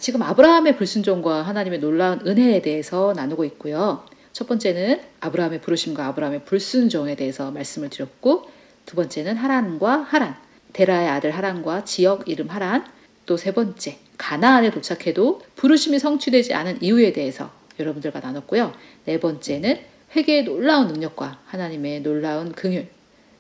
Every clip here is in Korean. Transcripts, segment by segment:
지금 아브라함의 불순종과 하나님의 놀라운 은혜에 대해서 나누고 있고요. 첫 번째는 아브라함의 부르심과 아브라함의 불순종에 대해서 말씀을 드렸고, 두 번째는 하란과 하란, 데라의 아들 하란과 지역 이름 하란, 또 세 번째 가나안에 도착해도 부르심이 성취되지 않은 이유에 대해서 여러분들과 나눴고요. 네 번째는 회개의 놀라운 능력과 하나님의 놀라운 긍휼,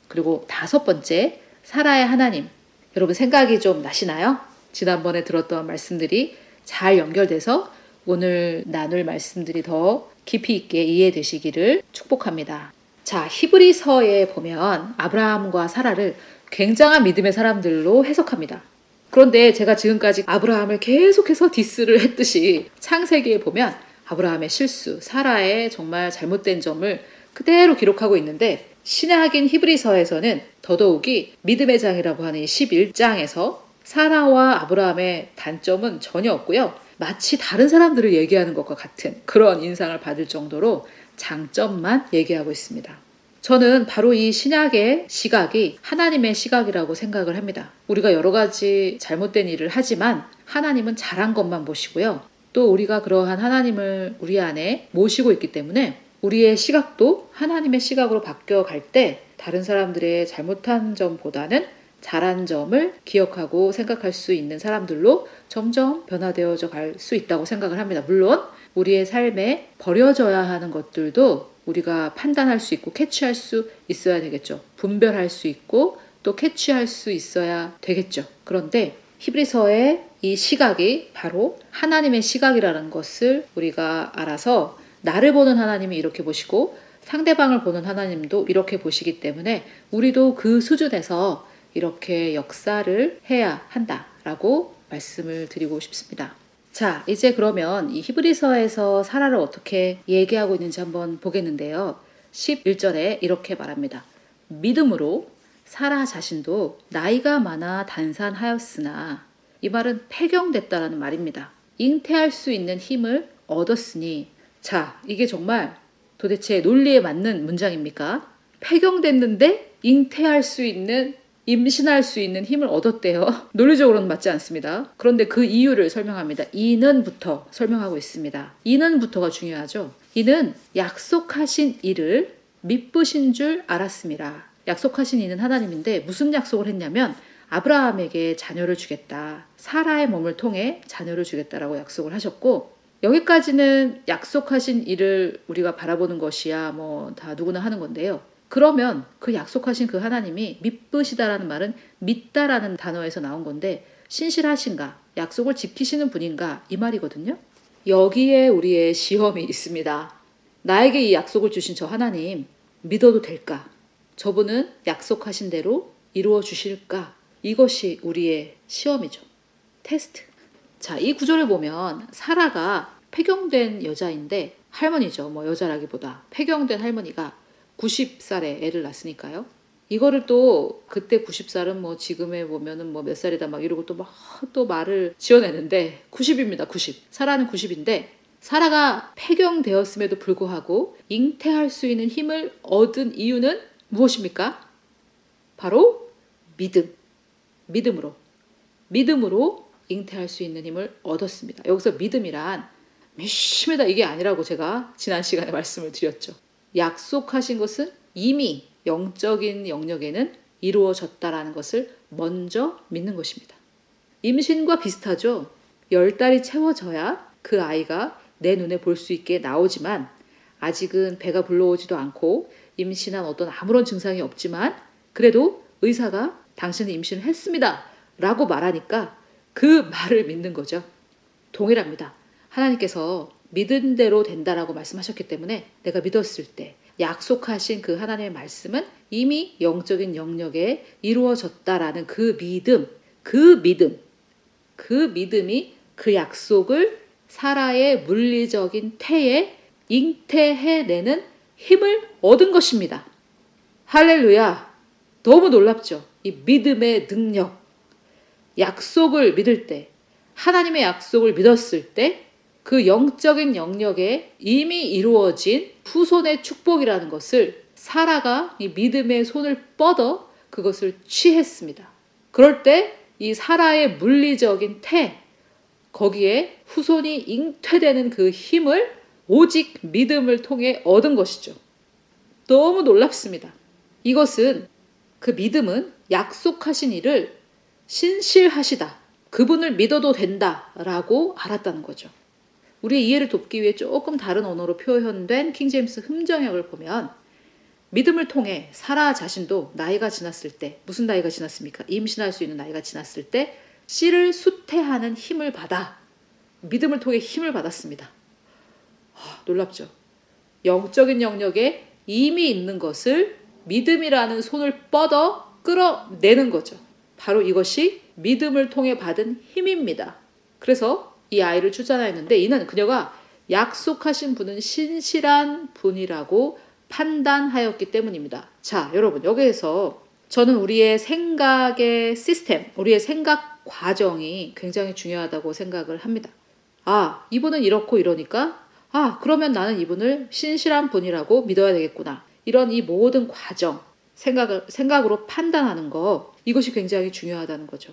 그리고 다섯 번째 사라의 하나님. 여러분 생각이 좀 나시나요? 지난번에 들었던 말씀들이 잘 연결돼서 오늘 나눌 말씀들이 더 깊이 있게 이해되시기를 축복합니다. 자, 히브리서에 보면 아브라함과 사라를 굉장한 믿음의 사람들로 해석합니다. 그런데 제가 지금까지 아브라함을 계속해서 디스를 했듯이 창세기에 보면 아브라함의 실수, 사라의 정말 잘못된 점을 그대로 기록하고 있는데, 신약인 히브리서에서는 더더욱이 믿음의 장이라고 하는 11장에서 사라와 아브라함의 단점은 전혀 없고요. 마치 다른 사람들을 얘기하는 것과 같은 그런 인상을 받을 정도로 장점만 얘기하고 있습니다. 저는 바로 이 신약의 시각이 하나님의 시각이라고 생각을 합니다. 우리가 여러 가지 잘못된 일을 하지만 하나님은 잘한 것만 보시고요. 또 우리가 그러한 하나님을 우리 안에 모시고 있기 때문에 우리의 시각도 하나님의 시각으로 바뀌어갈 때 다른 사람들의 잘못한 점보다는 잘한 점을 기억하고 생각할 수 있는 사람들로 점점 변화되어져 갈 수 있다고 생각을 합니다. 물론 우리의 삶에 버려져야 하는 것들도 우리가 판단할 수 있고 캐치할 수 있어야 되겠죠. 분별할 수 있고 또 캐치할 수 있어야 되겠죠. 그런데 히브리서의 이 시각이 바로 하나님의 시각이라는 것을 우리가 알아서 나를 보는 하나님이 이렇게 보시고 상대방을 보는 하나님도 이렇게 보시기 때문에 우리도 그 수준에서 이렇게 역사를 해야 한다라고 말씀을 드리고 싶습니다. 자, 이제 그러면 이 히브리서에서 사라를 어떻게 얘기하고 있는지 한번 보겠는데요. 11절에 이렇게 말합니다. 믿음으로 사라 자신도 나이가 많아 단산하였으나, 이 말은 폐경됐다라는 말입니다. 잉태할 수 있는 힘을 얻었으니, 자, 이게 정말 도대체 논리에 맞는 문장입니까? 폐경됐는데 잉태할 수 있는, 임신할 수 있는 힘을 얻었대요. 논리적으로는 맞지 않습니다. 그런데 그 이유를 설명합니다. 이는부터 설명하고 있습니다. 이는부터가 중요하죠. 이는 약속하신 이를 미쁘신 줄 알았습니다. 약속하신 이는 하나님인데 무슨 약속을 했냐면 아브라함에게 자녀를 주겠다. 사라의 몸을 통해 자녀를 주겠다라고 약속을 하셨고, 여기까지는 약속하신 이를 우리가 바라보는 것이야 뭐 다 누구나 하는 건데요. 그러면 그 약속하신 그 하나님이 미쁘시다라는 말은 믿다라는 단어에서 나온 건데, 신실하신가, 약속을 지키시는 분인가, 이 말이거든요. 여기에 우리의 시험이 있습니다. 나에게 이 약속을 주신 저 하나님 믿어도 될까? 저분은 약속하신 대로 이루어 주실까? 이것이 우리의 시험이죠. 테스트. 자, 이 구절을 보면 사라가 폐경된 여자인데, 할머니죠. 뭐 여자라기보다 폐경된 할머니가 90살에 애를 낳았으니까요. 이거를 또 그때 90살은 뭐 지금에 보면은 뭐 몇 살이다 막 이러고 또 말을 지어내는데 90입니다. 90. 사라는 90인데 사라가 폐경되었음에도 불구하고 잉태할 수 있는 힘을 얻은 이유는 무엇입니까? 바로 믿음으로 잉태할 수 있는 힘을 얻었습니다. 여기서 믿음이란 믿음이다 이게 아니라고 제가 지난 시간에 말씀을 드렸죠. 약속하신 것은 이미 영적인 영역에는 이루어졌다라는 것을 먼저 믿는 것입니다. 임신과 비슷하죠. 10달이 채워져야 그 아이가 내 눈에 볼 수 있게 나오지만, 아직은 배가 불러오지도 않고 임신한 어떤 아무런 증상이 없지만 그래도 의사가 당신은 임신을 했습니다 라고 말하니까 그 말을 믿는 거죠. 동일합니다. 하나님께서 믿은 대로 된다라고 말씀하셨기 때문에 내가 믿었을 때 약속하신 그 하나님의 말씀은 이미 영적인 영역에 이루어졌다라는 그 믿음이 그 약속을 사라의 물리적인 태에 잉태해내는 힘을 얻은 것입니다. 할렐루야! 너무 놀랍죠? 이 믿음의 능력. 약속을 믿을 때, 하나님의 약속을 믿었을 때 그 영적인 영역에 이미 이루어진 후손의 축복이라는 것을 사라가 이 믿음의 손을 뻗어 그것을 취했습니다. 그럴 때 이 사라의 물리적인 태, 거기에 후손이 잉태되는 그 힘을 오직 믿음을 통해 얻은 것이죠. 너무 놀랍습니다. 이것은 그 믿음은 약속하신 이를 신실하시다, 그분을 믿어도 된다라고 알았다는 거죠. 우리의 이해를 돕기 위해 조금 다른 언어로 표현된 킹제임스 흠정역을 보면 믿음을 통해 사라 자신도 나이가 지났을 때, 무슨 나이가 지났습니까? 임신할 수 있는 나이가 지났을 때 씨를 수태하는 힘을 받아 믿음을 통해 힘을 받았습니다. 놀랍죠? 영적인 영역에 이미 있는 것을 믿음이라는 손을 뻗어 끌어내는 거죠. 바로 이것이 믿음을 통해 받은 힘입니다. 그래서 이 아이를 출산하였는데 이는 그녀가 약속하신 분은 신실한 분이라고 판단하였기 때문입니다. 자, 여러분, 여기에서 저는 우리의 생각의 시스템, 우리의 생각 과정이 굉장히 중요하다고 생각을 합니다. 이분은 이렇고 이러니까 그러면 나는 이분을 신실한 분이라고 믿어야 되겠구나. 이런 이 모든 과정, 생각으로 판단하는 거, 이것이 굉장히 중요하다는 거죠.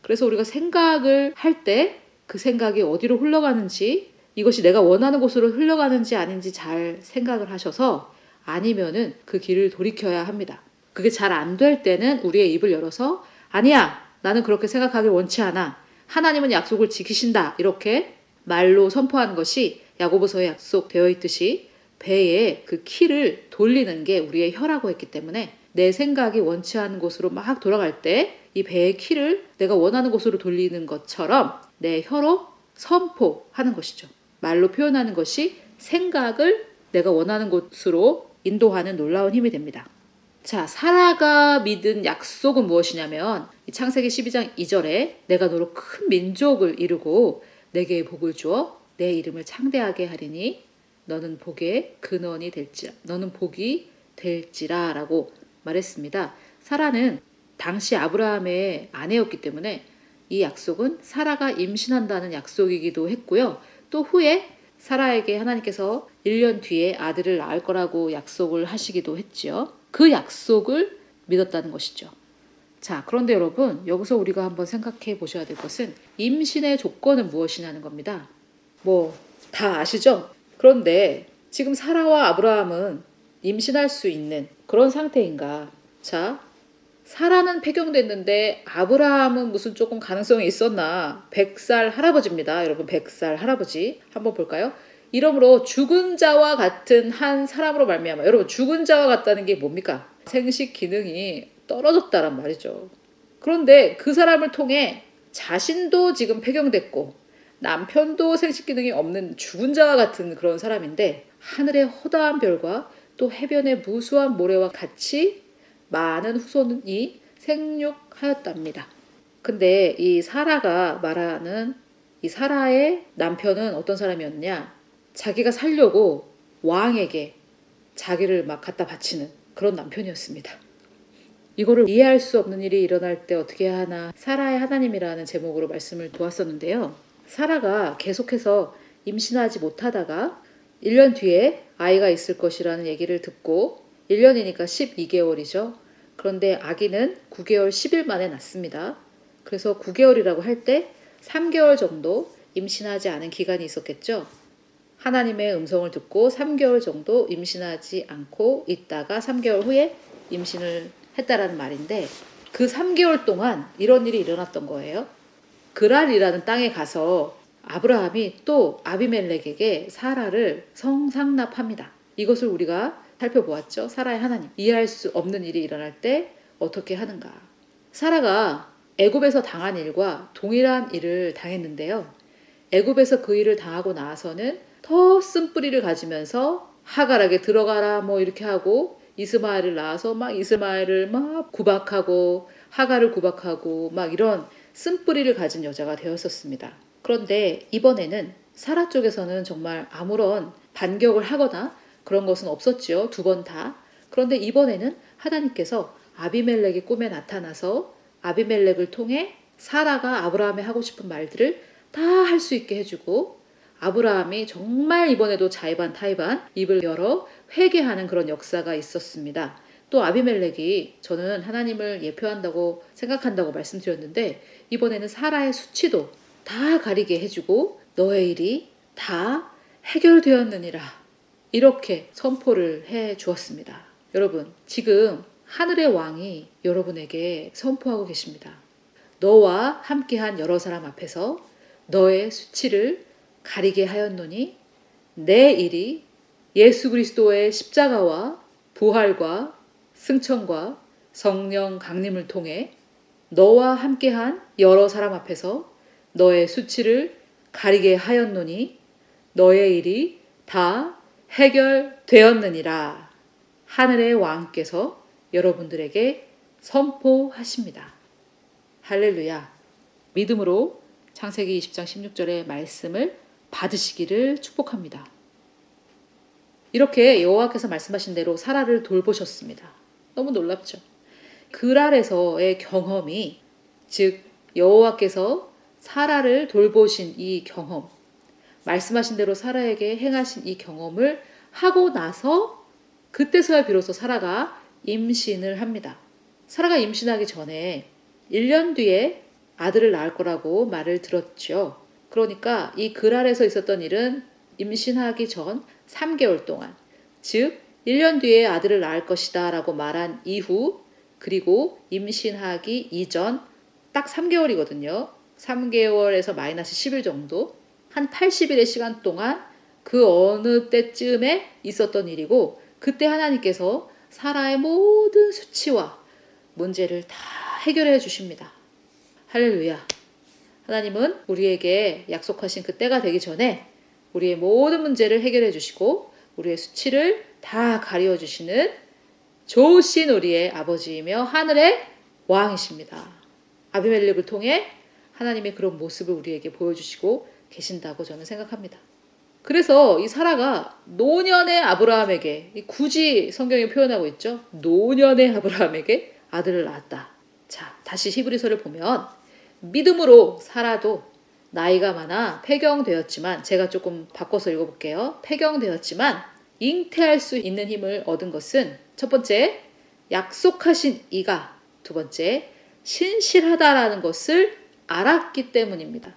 그래서 우리가 생각을 할 때 그 생각이 어디로 흘러가는지, 이것이 내가 원하는 곳으로 흘러가는지 아닌지 잘 생각을 하셔서 아니면은 그 길을 돌이켜야 합니다. 그게 잘 안 될 때는 우리의 입을 열어서 아니야, 나는 그렇게 생각하길 원치 않아. 하나님은 약속을 지키신다. 이렇게 말로 선포하는 것이 야고보서에 약속되어 있듯이 배에 그 키를 돌리는 게 우리의 혀라고 했기 때문에 내 생각이 원치 않은 곳으로 막 돌아갈 때 이 배의 키를 내가 원하는 곳으로 돌리는 것처럼 내 혀로 선포하는 것이죠. 말로 표현하는 것이 생각을 내가 원하는 곳으로 인도하는 놀라운 힘이 됩니다. 자, 사라가 믿은 약속은 무엇이냐면 창세기 12장 2절에 내가 너로 큰 민족을 이루고 내게 복을 주어 내 이름을 창대하게 하리니 너는 복의 근원이 될지라, 너는 복이 될지라 라고 말했습니다. 사라는 당시 아브라함의 아내였기 때문에 이 약속은 사라가 임신한다는 약속이기도 했고요. 또 후에 사라에게 하나님께서 1년 뒤에 아들을 낳을 거라고 약속을 하시기도 했죠. 그 약속을 믿었다는 것이죠. 자, 그런데 여러분, 여기서 우리가 한번 생각해 보셔야 될 것은 임신의 조건은 무엇이냐는 겁니다. 다 아시죠? 그런데 지금 사라와 아브라함은 임신할 수 있는 그런 상태인가? 자, 사라는 폐경됐는데 아브라함은 무슨 조금 가능성이 있었나? 100살 할아버지입니다. 여러분, 100살 할아버지 한번 볼까요? 이러므로 죽은 자와 같은 한 사람으로 말미암아. 여러분, 죽은 자와 같다는 게 뭡니까? 생식 기능이 떨어졌다란 말이죠. 그런데 그 사람을 통해 자신도 지금 폐경됐고 남편도 생식 기능이 없는 죽은 자와 같은 그런 사람인데 하늘의 허다한 별과 또 해변의 무수한 모래와 같이 많은 후손이 생육하였답니다. 근데 이 사라가 말하는 이 사라의 남편은 어떤 사람이었냐? 자기가 살려고 왕에게 자기를 막 갖다 바치는 그런 남편이었습니다. 이거를 이해할 수 없는 일이 일어날 때 어떻게 하나 사라의 하나님이라는 제목으로 말씀을 도왔었는데요. 사라가 계속해서 임신하지 못하다가 1년 뒤에 아이가 있을 것이라는 얘기를 듣고 1년이니까 12개월이죠. 그런데 아기는 9개월 10일 만에 낳습니다. 그래서 9개월이라고 할 때 3개월 정도 임신하지 않은 기간이 있었겠죠. 하나님의 음성을 듣고 3개월 정도 임신하지 않고 있다가 3개월 후에 임신을 했다라는 말인데 그 3개월 동안 이런 일이 일어났던 거예요. 그랄이라는 땅에 가서 아브라함이 또 아비멜렉에게 사라를 성상납합니다. 이것을 우리가 살펴보았죠. 사라의 하나님. 이해할 수 없는 일이 일어날 때 어떻게 하는가. 사라가 애굽에서 당한 일과 동일한 일을 당했는데요. 애굽에서 그 일을 당하고 나서는 더 쓴뿌리를 가지면서 하갈에게 들어가라 이렇게 하고 이스마엘을 낳아서 막 이스마엘을 막 구박하고 하갈을 구박하고 막 이런 쓴뿌리를 가진 여자가 되었었습니다. 그런데 이번에는 사라 쪽에서는 정말 아무런 반격을 하거나 그런 것은 없었지요. 2번 다. 그런데 이번에는 하나님께서 아비멜렉의 꿈에 나타나서 아비멜렉을 통해 사라가 아브라함이 하고 싶은 말들을 다 할 수 있게 해주고 아브라함이 정말 이번에도 자의반타의반 입을 열어 회개하는 그런 역사가 있었습니다. 또 아비멜렉이 저는 하나님을 예표한다고 생각한다고 말씀드렸는데 이번에는 사라의 수치도 다 가리게 해주고 너의 일이 다 해결되었느니라. 이렇게 선포를 해 주었습니다. 여러분, 지금 하늘의 왕이 여러분에게 선포하고 계십니다. 너와 함께한 여러 사람 앞에서 너의 수치를 가리게 하였노니 내 일이 예수 그리스도의 십자가와 부활과 승천과 성령 강림을 통해 너와 함께한 여러 사람 앞에서 너의 수치를 가리게 하였노니 너의 일이 다 해결되었느니라. 하늘의 왕께서 여러분들에게 선포하십니다. 할렐루야. 믿음으로 창세기 20장 16절의 말씀을 받으시기를 축복합니다. 이렇게 여호와께서 말씀하신 대로 사라를 돌보셨습니다. 너무 놀랍죠? 그랄에서의 경험이, 즉 여호와께서 사라를 돌보신 이 경험, 말씀하신 대로 사라에게 행하신 이 경험을 하고 나서 그때서야 비로소 사라가 임신을 합니다. 사라가 임신하기 전에 1년 뒤에 아들을 낳을 거라고 말을 들었죠. 그러니까 이 그랄에서 있었던 일은 임신하기 전 3개월 동안, 즉 1년 뒤에 아들을 낳을 것이다 라고 말한 이후, 그리고 임신하기 이전 딱 3개월이거든요. 3개월에서 마이너스 10일 정도, 한 80일의 시간 동안 그 어느 때쯤에 있었던 일이고, 그때 하나님께서 사라의 모든 수치와 문제를 다 해결해 주십니다. 할렐루야. 하나님은 우리에게 약속하신 그 때가 되기 전에 우리의 모든 문제를 해결해 주시고 우리의 수치를 다 가려 주시는 좋으신 우리의 아버지이며 하늘의 왕이십니다. 아비멜렉을 통해 하나님의 그런 모습을 우리에게 보여주시고 계신다고 저는 생각합니다. 그래서 이 사라가 노년의 아브라함에게, 굳이 성경이 표현하고 있죠. 노년의 아브라함에게 아들을 낳았다. 자, 다시 히브리서를 보면 믿음으로 사라도 나이가 많아 폐경되었지만, 제가 조금 바꿔서 읽어볼게요. 폐경되었지만 잉태할 수 있는 힘을 얻은 것은 첫 번째, 약속하신 이가, 두 번째, 신실하다라는 것을 알았기 때문입니다.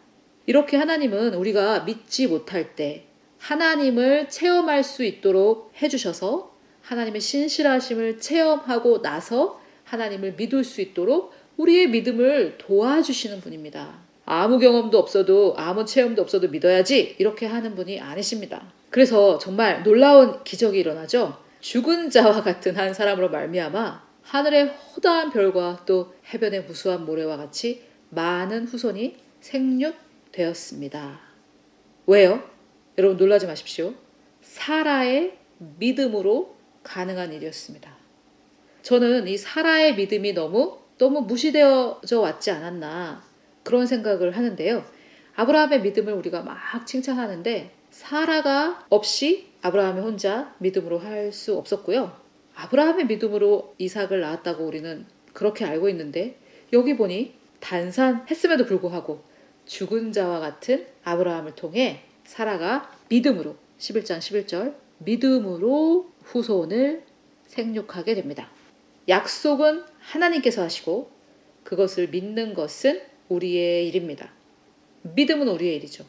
이렇게 하나님은 우리가 믿지 못할 때 하나님을 체험할 수 있도록 해주셔서 하나님의 신실하심을 체험하고 나서 하나님을 믿을 수 있도록 우리의 믿음을 도와주시는 분입니다. 아무 경험도 없어도, 아무 체험도 없어도 믿어야지 이렇게 하는 분이 아니십니다. 그래서 정말 놀라운 기적이 일어나죠. 죽은 자와 같은 한 사람으로 말미암아 하늘의 허다한 별과 또 해변의 무수한 모래와 같이 많은 후손이 생육되었습니다. 왜요? 여러분 놀라지 마십시오. 사라의 믿음으로 가능한 일이었습니다. 저는 이 사라의 믿음이 너무 무시되어져 왔지 않았나 그런 생각을 하는데요. 아브라함의 믿음을 우리가 막 칭찬하는데 사라가 없이 아브라함이 혼자 믿음으로 할 수 없었고요. 아브라함의 믿음으로 이삭을 낳았다고 우리는 그렇게 알고 있는데, 여기 보니 단산했음에도 불구하고 죽은 자와 같은 아브라함을 통해 사라가 믿음으로, 11장 11절, 믿음으로 후손을 생육하게 됩니다. 약속은 하나님께서 하시고 그것을 믿는 것은 우리의 일입니다. 믿음은 우리의 일이죠.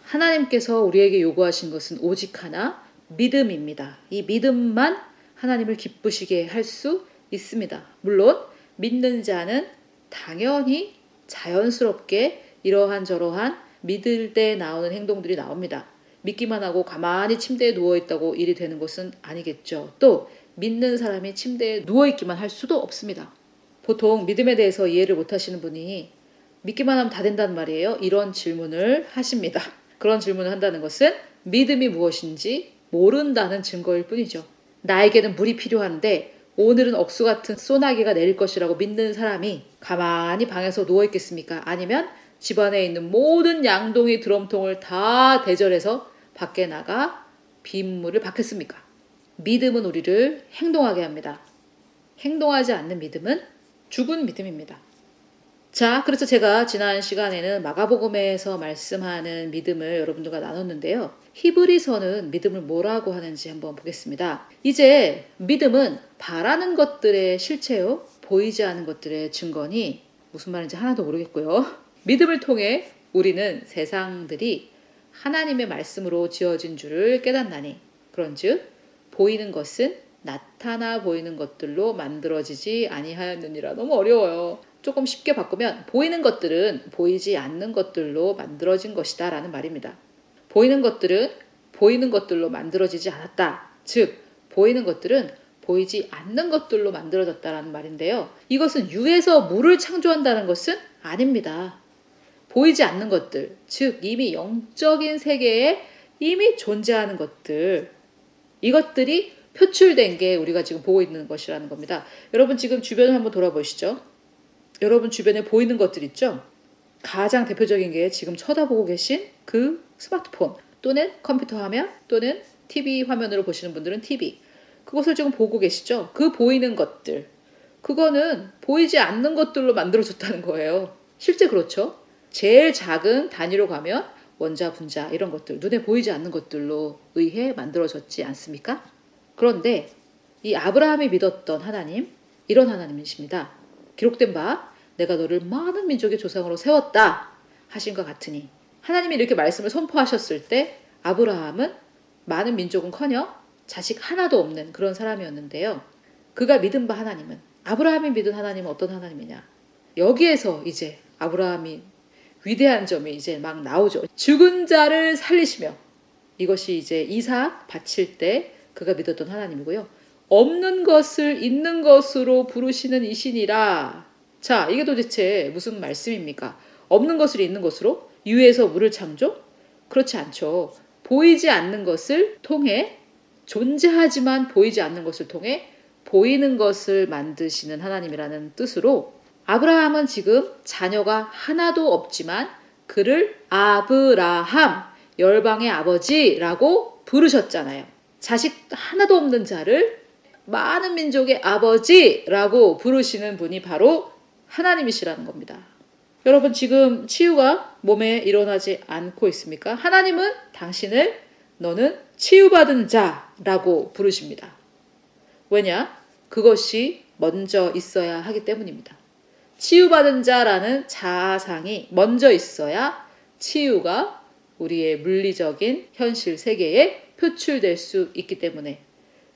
하나님께서 우리에게 요구하신 것은 오직 하나, 믿음입니다. 이 믿음만 하나님을 기쁘시게 할 수 있습니다. 물론 믿는 자는 당연히 자연스럽게 이러한 저러한 믿을 때 나오는 행동들이 나옵니다. 믿기만 하고 가만히 침대에 누워있다고 일이 되는 것은 아니겠죠. 또 믿는 사람이 침대에 누워있기만 할 수도 없습니다. 보통 믿음에 대해서 이해를 못하시는 분이 믿기만 하면 다 된다는 말이에요. 이런 질문을 하십니다. 그런 질문을 한다는 것은 믿음이 무엇인지 모른다는 증거일 뿐이죠. 나에게는 물이 필요한데 오늘은 억수 같은 소나기가 내릴 것이라고 믿는 사람이 가만히 방에서 누워있겠습니까? 아니면 집안에 있는 모든 양동이 드럼통을 다 대절해서 밖에 나가 빗물을 받겠습니까? 믿음은 우리를 행동하게 합니다. 행동하지 않는 믿음은 죽은 믿음입니다. 자, 그래서 제가 지난 시간에는 마가복음에서 말씀하는 믿음을 여러분들과 나눴는데요. 히브리서는 믿음을 뭐라고 하는지 한번 보겠습니다. 이제 믿음은 바라는 것들의 실체요, 보이지 않는 것들의 증거니, 무슨 말인지 하나도 모르겠고요. 믿음을 통해 우리는 세상들이 하나님의 말씀으로 지어진 줄을 깨닫나니 그런즉 보이는 것은 나타나 보이는 것들로 만들어지지 아니하였느니라. 너무 어려워요. 조금 쉽게 바꾸면 보이는 것들은 보이지 않는 것들로 만들어진 것이다 라는 말입니다. 보이는 것들은 보이는 것들로 만들어지지 않았다. 즉 보이는 것들은 보이지 않는 것들로 만들어졌다라는 말인데요. 이것은 유에서 무를 창조한다는 것은 아닙니다. 보이지 않는 것들, 즉 이미 영적인 세계에 이미 존재하는 것들, 이것들이 표출된 게 우리가 지금 보고 있는 것이라는 겁니다. 여러분 지금 주변을 한번 돌아보시죠. 여러분 주변에 보이는 것들 있죠? 가장 대표적인 게 지금 쳐다보고 계신 그 스마트폰 또는 컴퓨터 화면 또는 TV 화면으로 보시는 분들은 TV. 그것을 지금 보고 계시죠? 그 보이는 것들. 그거는 보이지 않는 것들로 만들어졌다는 거예요. 실제 그렇죠? 제일 작은 단위로 가면 원자, 분자 이런 것들, 눈에 보이지 않는 것들로 의해 만들어졌지 않습니까? 그런데 이 아브라함이 믿었던 하나님, 이런 하나님이십니다. 기록된 바 내가 너를 많은 민족의 조상으로 세웠다 하신 것 같으니 하나님이 이렇게 말씀을 선포하셨을 때 아브라함은 많은 민족은커녕 자식 하나도 없는 그런 사람이었는데요. 그가 믿은 바 하나님은, 아브라함이 믿은 하나님은 어떤 하나님이냐? 여기에서 이제 아브라함이 위대한 점이 이제 막 나오죠. 죽은 자를 살리시며, 이것이 이제 이삭 바칠 때 그가 믿었던 하나님이고요. 없는 것을 있는 것으로 부르시는 이시니라. 자, 이게 도대체 무슨 말씀입니까? 없는 것을 있는 것으로? 유에서 무를 창조? 그렇지 않죠. 보이지 않는 것을 통해, 존재하지만 보이지 않는 것을 통해 보이는 것을 만드시는 하나님이라는 뜻으로 아브라함은 지금 자녀가 하나도 없지만 그를 아브라함, 열방의 아버지라고 부르셨잖아요. 자식 하나도 없는 자를 많은 민족의 아버지라고 부르시는 분이 바로 하나님이시라는 겁니다. 여러분 지금 치유가 몸에 일어나지 않고 있습니까? 하나님은 당신을 너는 치유받은 자라고 부르십니다. 왜냐? 그것이 먼저 있어야 하기 때문입니다. 치유받은 자라는 자아상이 먼저 있어야 치유가 우리의 물리적인 현실 세계에 표출될 수 있기 때문에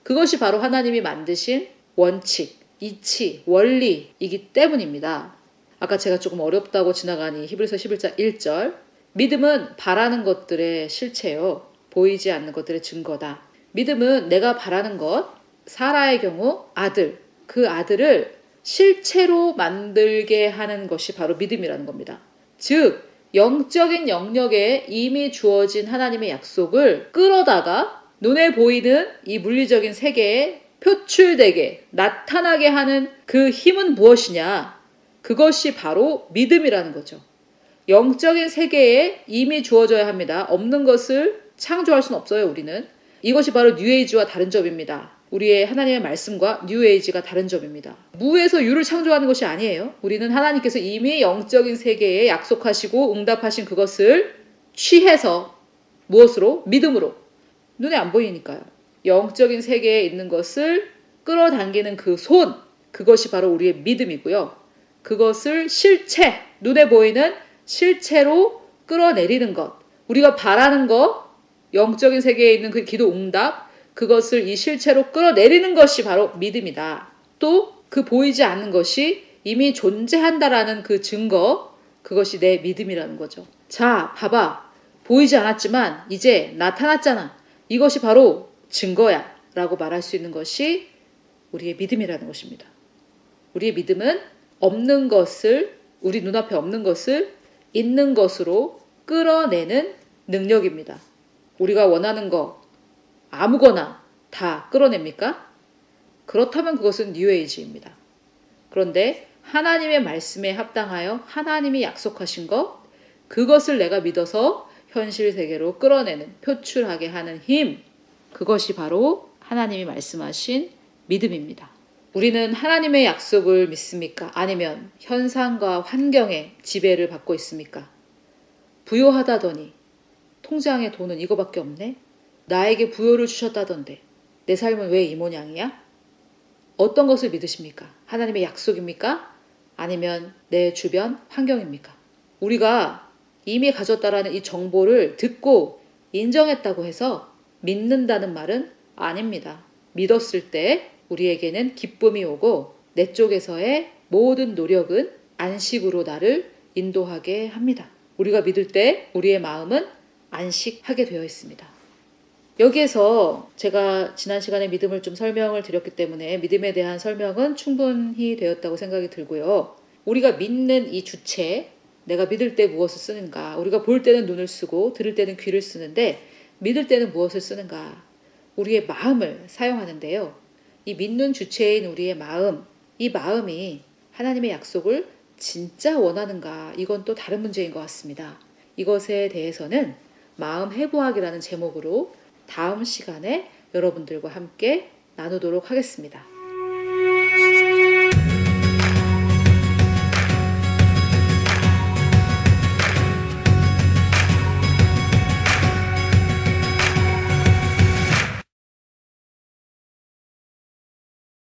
그것이 바로 하나님이 만드신 원칙, 이치, 원리이기 때문입니다. 아까 제가 조금 어렵다고 지나가니 히브리서 11장 1절 믿음은 바라는 것들의 실체요. 보이지 않는 것들의 증거다. 믿음은 내가 바라는 것, 사라의 경우 아들, 그 아들을 실체로 만들게 하는 것이 바로 믿음이라는 겁니다. 즉 영적인 영역에 이미 주어진 하나님의 약속을 끌어다가 눈에 보이는 이 물리적인 세계에 표출되게 나타나게 하는 그 힘은 무엇이냐? 그것이 바로 믿음이라는 거죠. 영적인 세계에 이미 주어져야 합니다. 없는 것을 창조할 수는 없어요, 우리는. 이것이 바로 뉴에이지와 다른 점입니다. 우리의 하나님의 말씀과 뉴에이지가 다른 점입니다. 무에서 유를 창조하는 것이 아니에요. 우리는 하나님께서 이미 영적인 세계에 약속하시고 응답하신 그것을 취해서 무엇으로? 믿음으로. 눈에 안 보이니까요. 영적인 세계에 있는 것을 끌어당기는 그 손, 그것이 바로 우리의 믿음이고요. 그것을 실체, 눈에 보이는 실체로 끌어내리는 것, 우리가 바라는 것, 영적인 세계에 있는 그 기도 응답, 그것을 이 실체로 끌어내리는 것이 바로 믿음이다. 또 그 보이지 않는 것이 이미 존재한다라는 그 증거, 그것이 내 믿음이라는 거죠. 자, 봐봐. 보이지 않았지만 이제 나타났잖아. 이것이 바로 증거야 라고 말할 수 있는 것이 우리의 믿음이라는 것입니다. 우리의 믿음은 없는 것을, 우리 눈앞에 없는 것을 있는 것으로 끌어내는 능력입니다. 우리가 원하는 거 아무거나 다 끌어냅니까? 그렇다면 그것은 뉴에이지입니다. 그런데 하나님의 말씀에 합당하여 하나님이 약속하신 것, 그것을 내가 믿어서 현실 세계로 끌어내는, 표출하게 하는 힘, 그것이 바로 하나님이 말씀하신 믿음입니다. 우리는 하나님의 약속을 믿습니까? 아니면 현상과 환경의 지배를 받고 있습니까? 부요하다더니 통장에 돈은 이거밖에 없네? 나에게 부요를 주셨다던데 내 삶은 왜 이 모양이야? 어떤 것을 믿으십니까? 하나님의 약속입니까? 아니면 내 주변 환경입니까? 우리가 이미 가졌다라는 이 정보를 듣고 인정했다고 해서 믿는다는 말은 아닙니다. 믿었을 때 우리에게는 기쁨이 오고 내 쪽에서의 모든 노력은 안식으로 나를 인도하게 합니다. 우리가 믿을 때 우리의 마음은 안식하게 되어 있습니다. 여기에서 제가 지난 시간에 믿음을 좀 설명을 드렸기 때문에 믿음에 대한 설명은 충분히 되었다고 생각이 들고요. 우리가 믿는 이 주체, 내가 믿을 때 무엇을 쓰는가? 우리가 볼 때는 눈을 쓰고 들을 때는 귀를 쓰는데 믿을 때는 무엇을 쓰는가? 우리의 마음을 사용하는데요. 이 믿는 주체인 우리의 마음, 이 마음이 하나님의 약속을 진짜 원하는가? 이건 또 다른 문제인 것 같습니다. 이것에 대해서는 마음 해부학이라는 제목으로 다음 시간에 여러분들과 함께 나누도록 하겠습니다.